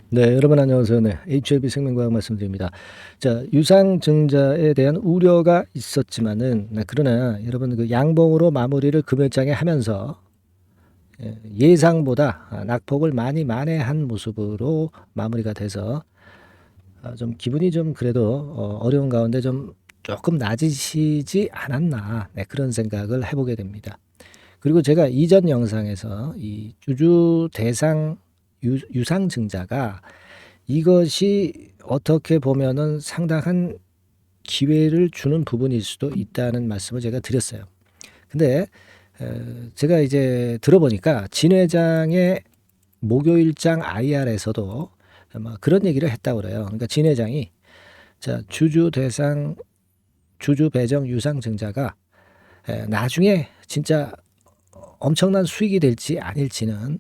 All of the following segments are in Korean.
네, 여러분 안녕하세요. 네, HLB 생명과학 말씀드립니다. 자, 유상증자에 대한 우려가 있었지만은, 그러나 여러분 그 양봉으로 마무리를 금요일장에 하면서 예상보다 낙폭을 많이 만회한 모습으로 마무리가 돼서 좀 기분이 좀 그래도 어려운 가운데 좀 조금 나아지지 않았나, 그런 생각을 해보게 됩니다. 그리고 제가 이전 영상에서 이 주주 대상 유상증자가 이것이 어떻게 보면은 상당한 기회를 주는 부분일 수도 있다는 말씀을 제가 드렸어요. 근데 제가 이제 들어보니까 진 회장의 목요일장 IR에서도 아마 그런 얘기를 했다고 그래요. 그러니까 진 회장이 자, 주주 대상 주주 배정 유상 증자가 나중에 진짜 엄청난 수익이 될지 아닐지는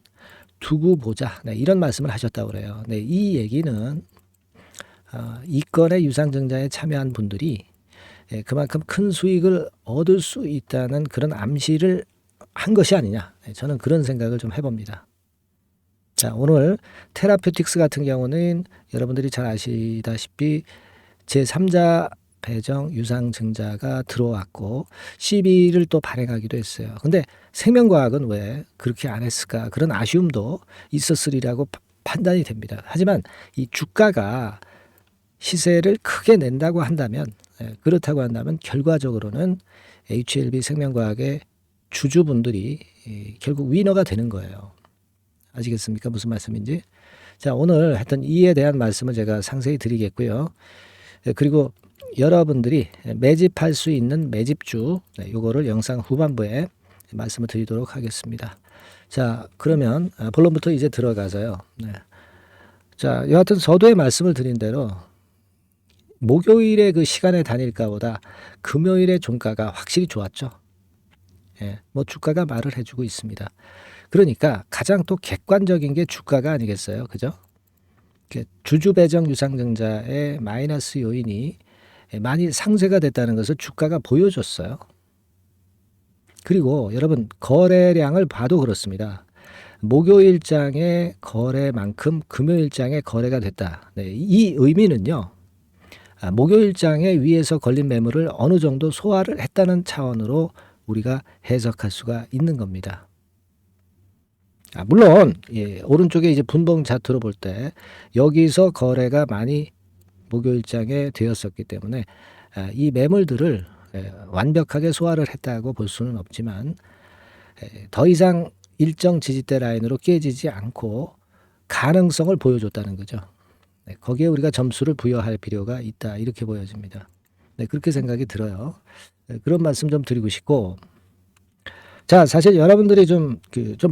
두고 보자. 네, 이런 말씀을 하셨다고 그래요. 네, 이 얘기는 이 건의 유상증자에 참여한 분들이 그만큼 큰 수익을 얻을 수 있다는 그런 암시를 한 것이 아니냐. 저는 그런 생각을 좀 해봅니다. 자, 오늘 테라퓨틱스 같은 경우는 여러분들이 잘 아시다시피 제3자 배정 유상증자가 들어왔고 CB를 또 발행하기도 했어요. 근데 생명과학은 왜 그렇게 안 했을까? 그런 아쉬움도 있었으리라고 판단이 됩니다. 하지만 이 주가가 시세를 크게 낸다고 한다면, 그렇다고 한다면 결과적으로는 HLB 생명과학의 주주분들이 결국 위너가 되는 거예요. 아시겠습니까? 무슨 말씀인지. 자, 오늘 했던 이에 대한 말씀을 제가 상세히 드리겠고요. 그리고 여러분들이 매집할 수 있는 매집주, 요거를 영상 후반부에 말씀을 드리도록 하겠습니다. 자, 그러면 본론부터 이제 들어가서요. 자, 여하튼 서두에 말씀을 드린 대로 목요일의 그 시간의 단일가보다 금요일의 종가가 확실히 좋았죠. 뭐 주가가 말을 해주고 있습니다. 그러니까 가장 또 객관적인 게 주가가 아니겠어요, 그죠? 주주 배정 유상증자의 마이너스 요인이 많이 상쇄가 됐다는 것을 주가가 보여줬어요. 그리고 여러분 거래량을 봐도 그렇습니다. 목요일장의 거래만큼 금요일장의 거래가 됐다. 네, 이 의미는요. 목요일장에 위에서 걸린 매물을 어느 정도 소화를 했다는 차원으로 우리가 해석할 수가 있는 겁니다. 물론 오른쪽에 이제 분봉 차트로 볼 때 여기서 거래가 많이 목요일장에 되었었기 때문에 이 매물들을 완벽하게 소화를 했다고 볼 수는 없지만 더 이상 일정 지지대 라인으로 깨지지 않고 가능성을 보여줬다는 거죠. 거기에 우리가 점수를 부여할 필요가 있다 이렇게 보여집니다. 그렇게 생각이 들어요. 그런 말씀 좀 드리고 싶고, 자, 사실 여러분들이 좀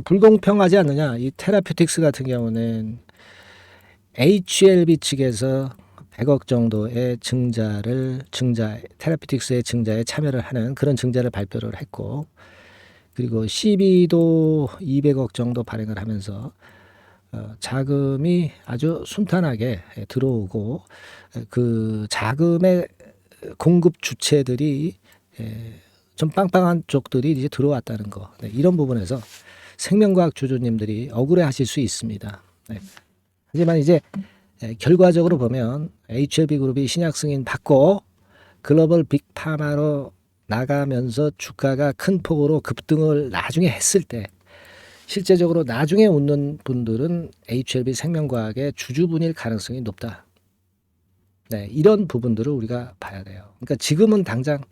불공평하지 않느냐. 이 테라퓨틱스 같은 경우는 HLB 측에서 100억 정도의 테라퓨틱스의 증자에 참여를 하는 그런 증자를 발표를 했고, 그리고 CB도 200억 정도 발행을 하면서 자금이 아주 순탄하게 들어오고 그 자금의 공급 주체들이 좀 빵빵한 쪽들이 이제 들어왔다는 거. 이런 부분에서 생명과학 주주님들이 억울해하실 수 있습니다. 하지만 이제 결과적으로 보면 HLB 그룹이 신약 승인 받고 글로벌 빅파마로 나가면서 주가가 큰 폭으로 급등을 나중에 했을 때 실제적으로 나중에 웃는 분들은 HLB 생명과학의 주주분일 가능성이 높다. 이런 부분들을 우리가 봐야 돼요. 그러니까 지금은 당장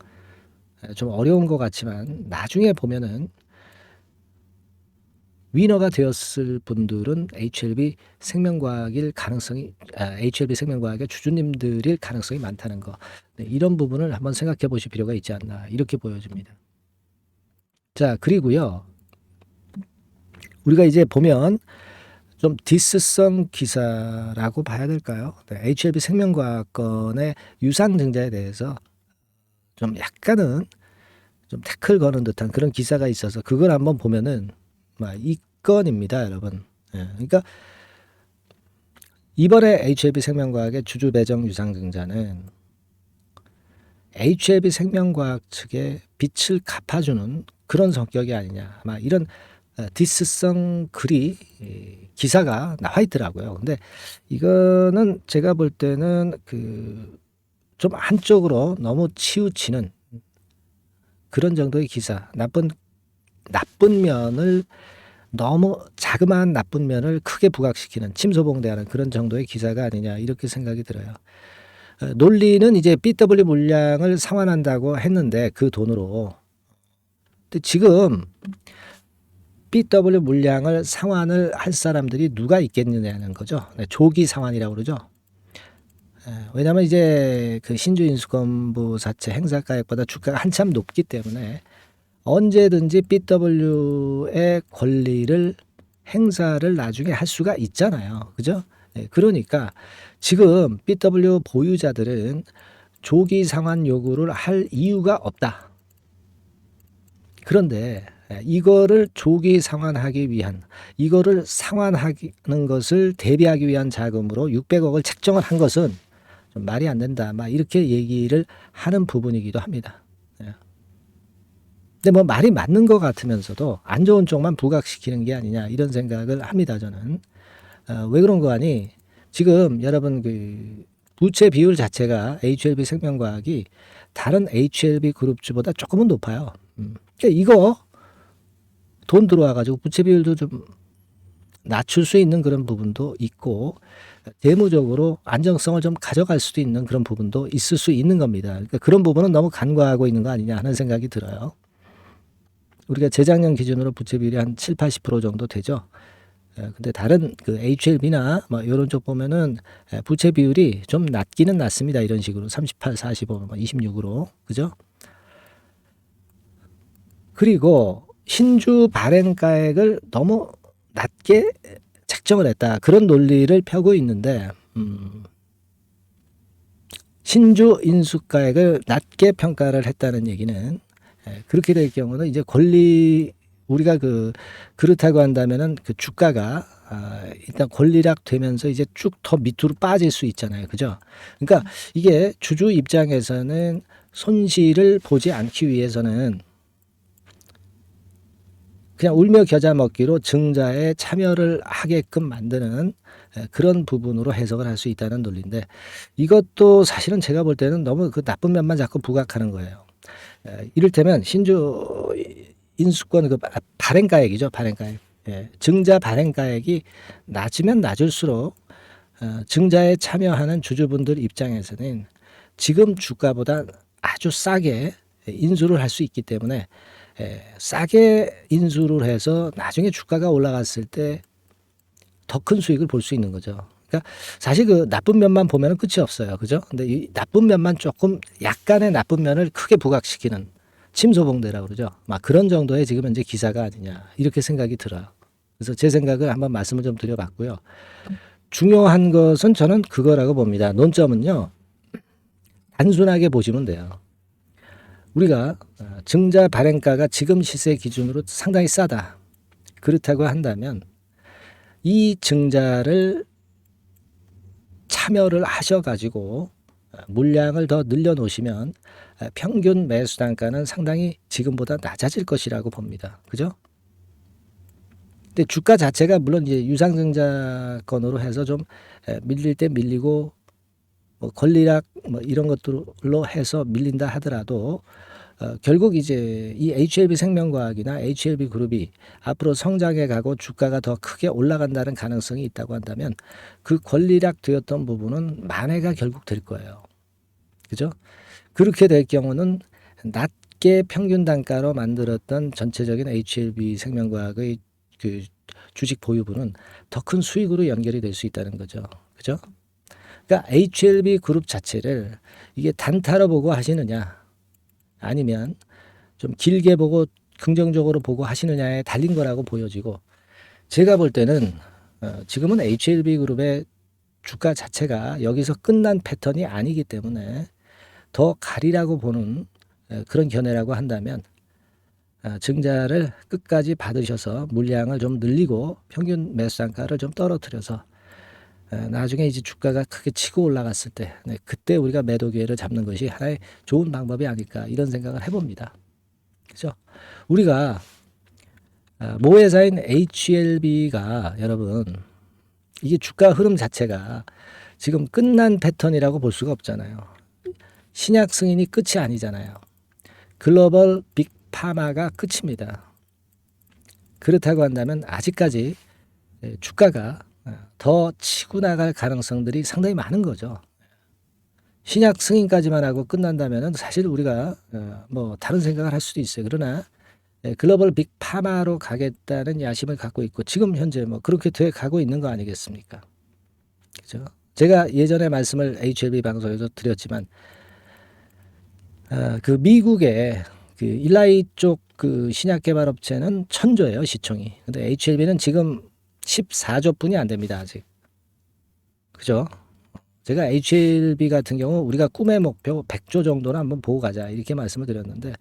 좀 어려운 것 같지만 나중에 보면은 위너가 되었을 분들은 HLB 생명과학의 주주님들일 가능성이 많다는 거. 이런 부분을 한번 생각해 보실 필요가 있지 않나 이렇게 보여집니다. 자, 그리고요. 우리가 이제 보면 좀 디스성 기사라고 봐야 될까요? HLB 생명과학건의 유상증자에 대해서 좀 약간은 좀 태클 거는 듯한 그런 기사가 있어서 그걸 한번 보면은 이 건입니다, 여러분. 그러니까 이번에 HLB 생명과학의 주주 배정 유상증자는 HLB 생명과학 측에 빚을 갚아주는 그런 성격이 아니냐. 아마 이런 디스성 글이 기사가 나와 있더라고요. 근데 이거는 제가 볼 때는 좀 한쪽으로 너무 치우치는 그런 정도의 기사, 나쁜 면을 너무 자그마한 나쁜 면을 크게 부각시키는 침소봉대하는 그런 정도의 기사가 아니냐 이렇게 생각이 들어요. 논리는 이제 BW 물량을 상환한다고 했는데 그 돈으로. 근데 지금 BW 물량을 상환을 할 사람들이 누가 있겠느냐는 거죠. 조기 상환이라고 그러죠. 왜냐하면 이제 그 신주 인수권부 자체 행사가액보다 주가가 한참 높기 때문에 언제든지 BW의 권리를 행사를 나중에 할 수가 있잖아요. 그죠? 그러니까 지금 BW 보유자들은 조기 상환 요구를 할 이유가 없다. 그런데 이거를 조기 상환하기 위한, 이거를 상환하는 것을 대비하기 위한 자금으로 600억을 책정을 한 것은 좀 말이 안 된다. 막 이렇게 얘기를 하는 부분이기도 합니다. 근데 뭐 말이 맞는 것 같으면서도 안 좋은 쪽만 부각시키는 게 아니냐 이런 생각을 합니다. 저는. 왜 그런 거 아니? 지금 여러분 부채 비율 자체가 HLB 생명과학이 다른 HLB 그룹주보다 조금은 높아요. 그러니까 이거 돈 들어와가지고 부채 비율도 좀 낮출 수 있는 그런 부분도 있고 재무적으로 안정성을 좀 가져갈 수도 있는 그런 부분도 있을 수 있는 겁니다. 그러니까 그런 부분은 너무 간과하고 있는 거 아니냐 하는 생각이 들어요. 우리가 재작년 기준으로 부채 비율이 한 7, 80% 정도 되죠. 근데 다른 HLB나 뭐 이런 쪽 보면은 부채 비율이 좀 낮기는 낮습니다. 이런 식으로 38, 45, 26으로. 그죠? 그리고 신주 발행가액을 너무 낮게 책정을 했다. 그런 논리를 펴고 있는데 신주 인수가액을 낮게 평가를 했다는 얘기는 그렇게 될 경우는 이제 우리가 그렇다고 한다면은 그 주가가 일단 권리락 되면서 이제 쭉 더 밑으로 빠질 수 있잖아요. 그죠? 그러니까 이게 주주 입장에서는 손실을 보지 않기 위해서는 그냥 울며 겨자 먹기로 증자에 참여를 하게끔 만드는 그런 부분으로 해석을 할 수 있다는 논리인데 이것도 사실은 제가 볼 때는 너무 그 나쁜 면만 자꾸 부각하는 거예요. 이를테면 신주 인수권 발행가액이죠. 발행가액. 증자 발행가액이 낮으면 낮을수록 증자에 참여하는 주주분들 입장에서는 지금 주가보다 아주 싸게 인수를 할 수 있기 때문에 싸게 인수를 해서 나중에 주가가 올라갔을 때 더 큰 수익을 볼 수 있는 거죠. 그러니까 사실 그 나쁜 면만 보면 끝이 없어요. 그죠? 근데 이 나쁜 면만 조금 약간의 나쁜 면을 크게 부각시키는 침소봉대라고 그러죠. 막 그런 정도의 지금 현재 기사가 아니냐 이렇게 생각이 들어요. 그래서 제 생각을 한번 말씀을 좀 드려봤고요. 중요한 것은 저는 그거라고 봅니다. 논점은요. 단순하게 보시면 돼요. 우리가 증자 발행가가 지금 시세 기준으로 상당히 싸다. 그렇다고 한다면 이 증자를 참여를 하셔가지고 물량을 더 늘려놓으시면 평균 매수 단가는 상당히 지금보다 낮아질 것이라고 봅니다. 그죠? 근데 주가 자체가 물론 이제 유상증자권으로 해서 좀 밀릴 때 밀리고 뭐 권리락 뭐 이런 것들로 해서 밀린다 하더라도 결국 이제 이 HLB 생명과학이나 HLB 그룹이 앞으로 성장해 가고 주가가 더 크게 올라간다는 가능성이 있다고 한다면 그 권리락 되었던 부분은 만회가 결국 될 거예요. 그죠? 그렇게 될 경우는 낮게 평균 단가로 만들었던 전체적인 HLB 생명과학의 그 주식 보유분은 더 큰 수익으로 연결이 될 수 있다는 거죠. 그죠? 그러니까 HLB 그룹 자체를 이게 단타로 보고 하시느냐 아니면 좀 길게 보고 긍정적으로 보고 하시느냐에 달린 거라고 보여지고 제가 볼 때는 지금은 HLB 그룹의 주가 자체가 여기서 끝난 패턴이 아니기 때문에 더 가리라고 보는 그런 견해라고 한다면 증자를 끝까지 받으셔서 물량을 좀 늘리고 평균 매수 단가를 좀 떨어뜨려서 나중에 이제 주가가 크게 치고 올라갔을 때 그때 우리가 매도 기회를 잡는 것이 하나의 좋은 방법이 아닐까 이런 생각을 해봅니다. 그죠? 우리가 모 회사인 HLB가 여러분 이게 주가 흐름 자체가 지금 끝난 패턴이라고 볼 수가 없잖아요. 신약 승인이 끝이 아니잖아요. 글로벌 빅파마가 끝입니다. 그렇다고 한다면 아직까지 주가가 더 치고 나갈 가능성들이 상당히 많은 거죠. 신약 승인까지만 하고 끝난다면 사실 우리가 뭐 다른 생각을 할 수도 있어요. 그러나 글로벌 빅파마로 가겠다는 야심을 갖고 있고 지금 현재 뭐 그렇게 돼 가고 있는 거 아니겠습니까? 그죠? 제가 예전에 말씀을 HLB 방송에서 드렸지만 그 미국의 그 일라이 쪽 그 신약 개발 업체는 천조예요, 시총이. 근데 HLB는 지금 14조 뿐이 안 됩니다, 아직. 그죠? 제가 HLB 같은 경우 우리가 꿈의 목표 100조 정도는 한번 보고 가자 이렇게 말씀을 드렸는데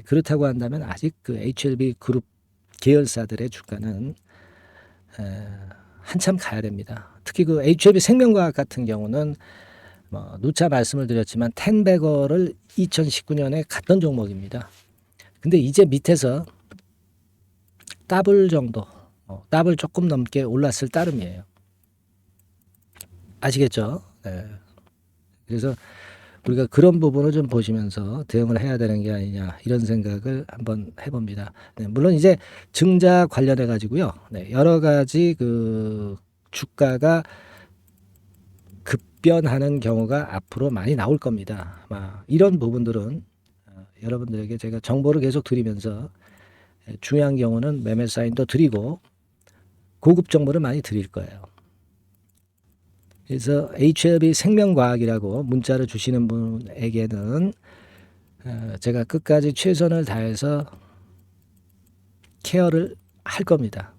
그렇다고 한다면 아직 그 HLB 그룹 계열사들의 주가는 한참 가야 됩니다. 특히 그 HLB 생명과학 같은 경우는 뭐 누차 말씀을 드렸지만 텐베거를 2019년에 갔던 종목입니다. 근데 이제 밑에서 더블 정도, 더블 조금 넘게 올랐을 따름이에요. 아시겠죠? 네. 그래서 우리가 그런 부분을 좀 보시면서 대응을 해야 되는 게 아니냐 이런 생각을 한번 해봅니다. 네, 물론 이제 증자 관련해 가지고요. 네, 여러 가지 그 주가가 급변하는 경우가 앞으로 많이 나올 겁니다. 아마 이런 부분들은 여러분들에게 제가 정보를 계속 드리면서 중요한 경우는 매매 사인도 드리고 고급 정보를 많이 드릴 거예요. 그래서 HLB 생명과학이라고 문자를 주시는 분에게는 제가 끝까지 최선을 다해서 케어를 할 겁니다.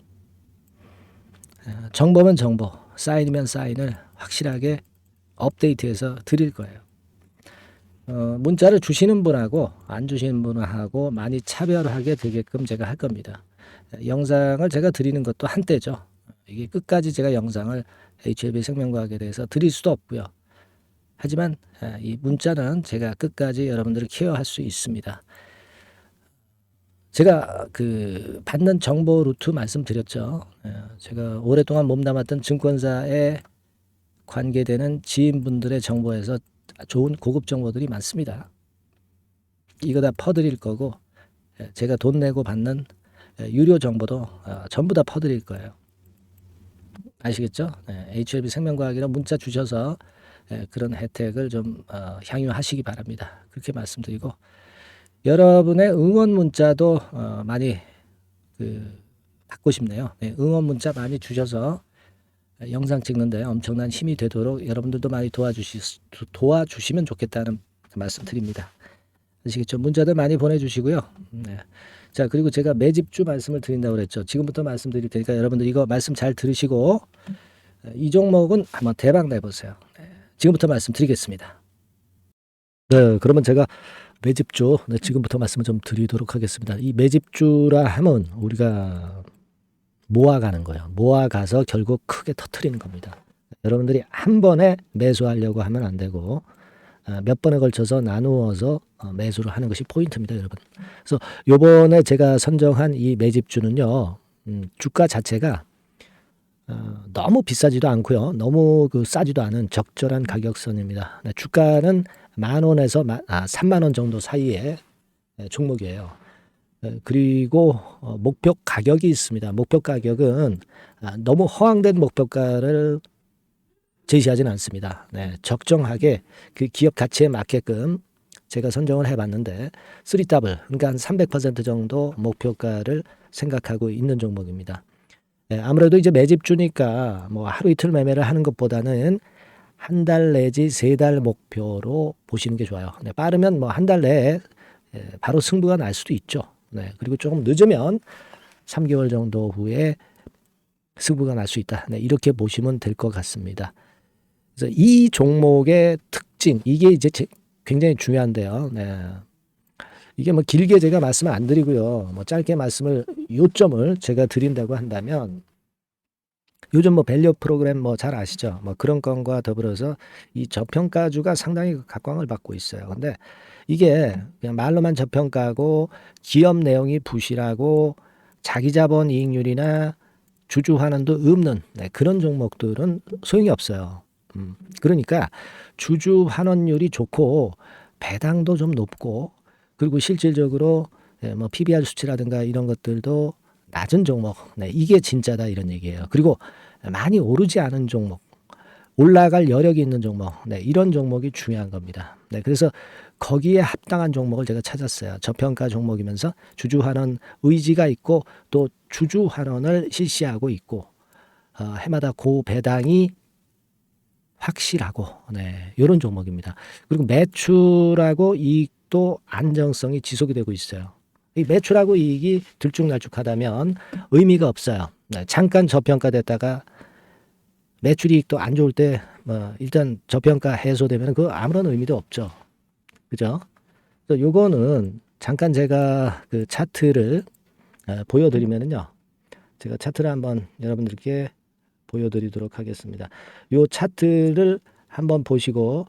정보면 정보, 사인이면 사인을 확실하게 업데이트해서 드릴 거예요. 문자를 주시는 분하고 안 주시는 분하고 많이 차별하게 되게끔 제가 할 겁니다. 영상을 제가 드리는 것도 한때죠. 이게 끝까지 제가 영상을 HLB 생명과학에 대해서 드릴 수도 없고요. 하지만 이 문자는 제가 끝까지 여러분들을 케어할 수 있습니다. 제가 그 받는 정보 루트 말씀드렸죠. 제가 오랫동안 몸담았던 증권사에 관계되는 지인분들의 정보에서 좋은 고급 정보들이 많습니다. 이거 다 퍼드릴 거고 제가 돈 내고 받는 유료 정보도 전부 다 퍼드릴 거예요. 아시겠죠? HLB 생명과학이라 문자 주셔서 그런 혜택을 좀 향유하시기 바랍니다. 그렇게 말씀드리고 여러분의 응원 문자도 많이 받고 싶네요. 응원 문자 많이 주셔서 영상 찍는데 엄청난 힘이 되도록 여러분들도 많이 도와주시면 좋겠다는 말씀 드립니다. 아시겠죠? 문자들 많이 보내주시고요. 네. 자, 그리고 제가 매집주 말씀을 드린다고 그랬죠. 지금부터 말씀드릴 테니까 여러분들 이거 말씀 잘 들으시고 이 종목은 한번 대박 내보세요. 네. 지금부터 말씀드리겠습니다. 네, 그러면 제가 매집주 지금부터 말씀을 좀 드리도록 하겠습니다. 이 매집주라 하면 우리가 모아가는 거예요. 모아가서 결국 크게 터트리는 겁니다. 여러분들이 한 번에 매수하려고 하면 안 되고 몇 번에 걸쳐서 나누어서 매수를 하는 것이 포인트입니다, 여러분. 그래서 요번에 제가 선정한 이 매집주는요, 주가 자체가 너무 비싸지도 않고요, 너무 싸지도 않은 적절한 가격선입니다. 주가는 10,000원에서 30,000원 정도 사이의 종목이에요. 그리고 목표 가격이 있습니다. 목표 가격은 너무 허황된 목표가를 제시하지는 않습니다. 네, 적정하게 그 기업 가치에 맞게끔 제가 선정을 해봤는데 3더블, 그러니까 한 300% 정도 목표가를 생각하고 있는 종목입니다. 네, 아무래도 이제 매집주니까 뭐 하루 이틀 매매를 하는 것보다는 한 달 내지 3달 목표로 보시는 게 좋아요. 네, 빠르면 뭐 한 달 내에 바로 승부가 날 수도 있죠. 네, 그리고 조금 늦으면 3개월 정도 후에 승부가 날 수 있다. 네, 이렇게 보시면 될 것 같습니다. 그래서 이 종목의 특징, 이게 이제 굉장히 중요한데요. 네. 이게 뭐 길게 제가 말씀을 안 드리고요. 뭐 짧게 요점을 제가 드린다고 한다면 요즘 뭐 밸류 프로그램 뭐 잘 아시죠? 뭐 그런 건과 더불어서 이 저평가주가 상당히 각광을 받고 있어요. 근데 이게 그냥 말로만 저평가고 기업 내용이 부실하고 자기 자본 이익률이나 주주 환원도 없는 그런 종목들은 소용이 없어요. 그러니까 주주 환원율이 좋고 배당도 좀 높고 그리고 실질적으로 뭐 PBR 수치라든가 이런 것들도 낮은 종목, 이게 진짜다 이런 얘기예요. 그리고 많이 오르지 않은 종목, 올라갈 여력이 있는 종목, 이런 종목이 중요한 겁니다. 그래서 거기에 합당한 종목을 제가 찾았어요. 저평가 종목이면서 주주 환원 의지가 있고 또 주주 환원을 실시하고 있고 해마다 고배당이 확실하고 이런 종목입니다. 그리고 매출하고 이익도 안정성이 지속이 되고 있어요. 이 매출하고 이익이 들쭉날쭉하다면 의미가 없어요. 잠깐 저평가됐다가 매출 이익도 안 좋을 때 일단 저평가 해소되면 그 아무런 의미도 없죠. 그죠? 그래서 요거는 잠깐 제가 그 차트를 보여드리면은요. 제가 차트를 한번 여러분들께 보여드리도록 하겠습니다. 요 차트를 한번 보시고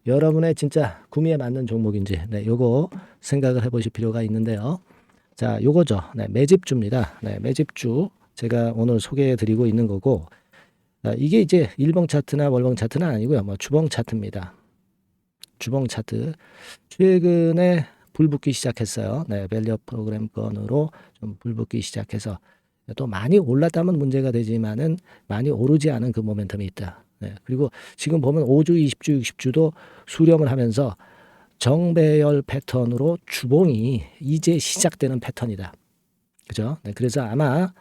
여러분의 진짜 구미에 맞는 종목인지 요거 생각을 해보실 필요가 있는데요. 자, 요거죠. 매집주입니다. 매집주 제가 오늘 소개해드리고 있는 거고 이게 이제 일봉 차트나 월봉 차트는 아니고요. 뭐 주봉 차트입니다. 주봉 차트 최근에 불붙기 시작했어요. 밸류 프로그램 건으로 좀 불붙기 시작해서 또 많이 올랐다면 문제가 되지만은 많이 오르지 않은 그 모멘텀이 있다. 그리고 지금 보면 5주, 20주, 60주도 수렴을 하면서 정배열 패턴으로 주봉이 이제 시작되는 패턴이다. 그죠? 그래서 아마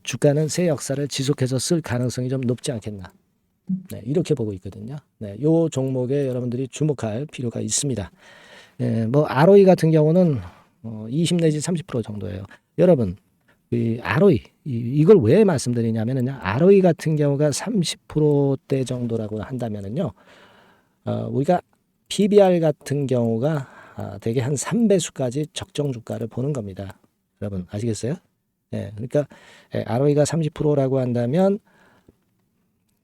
주가는 새 역사를 지속해서 쓸 가능성이 좀 높지 않겠나. 이렇게 보고 있거든요. 요 종목에 여러분들이 주목할 필요가 있습니다. 뭐 ROE 같은 경우는 20 내지 30% 정도예요. 여러분, 이 ROE 이걸 왜 말씀드리냐면은요. ROE 같은 경우가 30%대 정도라고 한다면은요. 우리가 PBR 같은 경우가 대개 한 3배수까지 적정 주가를 보는 겁니다. 여러분 아시겠어요? 그러니까 ROE가 30%라고 한다면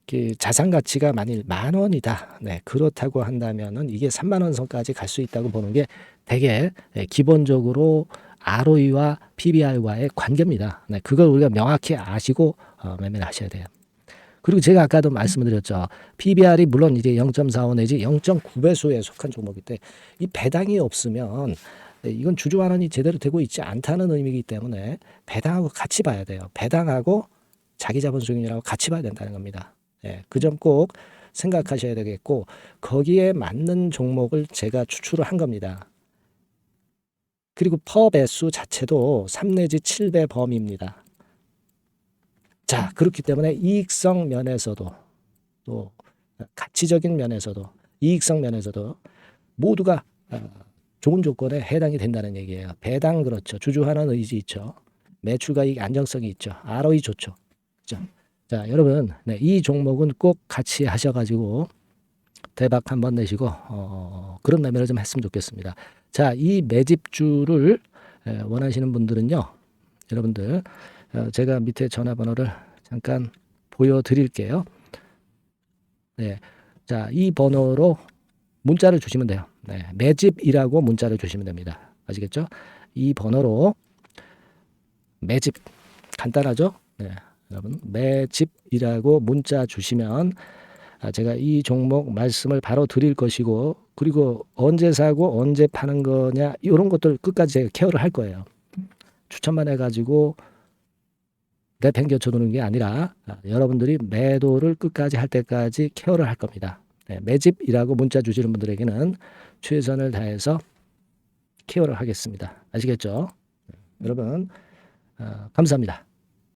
그 자산 가치가 만일 10,000원이다. 그렇다고 한다면은 이게 30,000원 선까지 갈 수 있다고 보는 게 되게 기본적으로 ROE와 PBR과의 관계입니다. 그걸 우리가 명확히 아시고 매매를 하셔야 돼요. 그리고 제가 아까도 말씀을 드렸죠. PBR이 물론 이제 0.45 내지 0.9배수에 속한 종목일 때 이 배당이 없으면 이건 주주 환원이 제대로 되고 있지 않다는 의미이기 때문에 배당하고 같이 봐야 돼요. 배당하고 자기 자본 수익률하고 같이 봐야 된다는 겁니다. 그 점 꼭 생각하셔야 되겠고 거기에 맞는 종목을 제가 추출을 한 겁니다. 그리고 퍼 배수 자체도 3 내지 7배 범위입니다. 자, 그렇기 때문에 이익성 면에서도 또 가치적인 면에서도 이익성 면에서도 모두가 좋은 조건에 해당이 된다는 얘기예요. 배당 그렇죠. 주주 환원 의지 있죠. 매출과 이익 안정성이 있죠. ROE 좋죠. 그렇죠? 자, 여러분, 이 종목은 꼭 같이 하셔가지고 대박 한번 내시고 그런 매매를 좀 했으면 좋겠습니다. 자, 이 매집주를 원하시는 분들은요, 여러분들 제가 밑에 전화번호를 잠깐 보여드릴게요. 자, 이 번호로 문자를 주시면 돼요. 매집이라고 문자를 주시면 됩니다. 아시겠죠? 이 번호로 매집 간단하죠? 여러분 매집이라고 문자 주시면 제가 이 종목 말씀을 바로 드릴 것이고 그리고 언제 사고 언제 파는 거냐 이런 것들 끝까지 제가 케어를 할 거예요. 추천만 해가지고 내팽겨쳐 두는 게 아니라 여러분들이 매도를 끝까지 할 때까지 케어를 할 겁니다. 매집이라고 문자 주시는 분들에게는 최선을 다해서 케어를 하겠습니다. 아시겠죠? 여러분 감사합니다.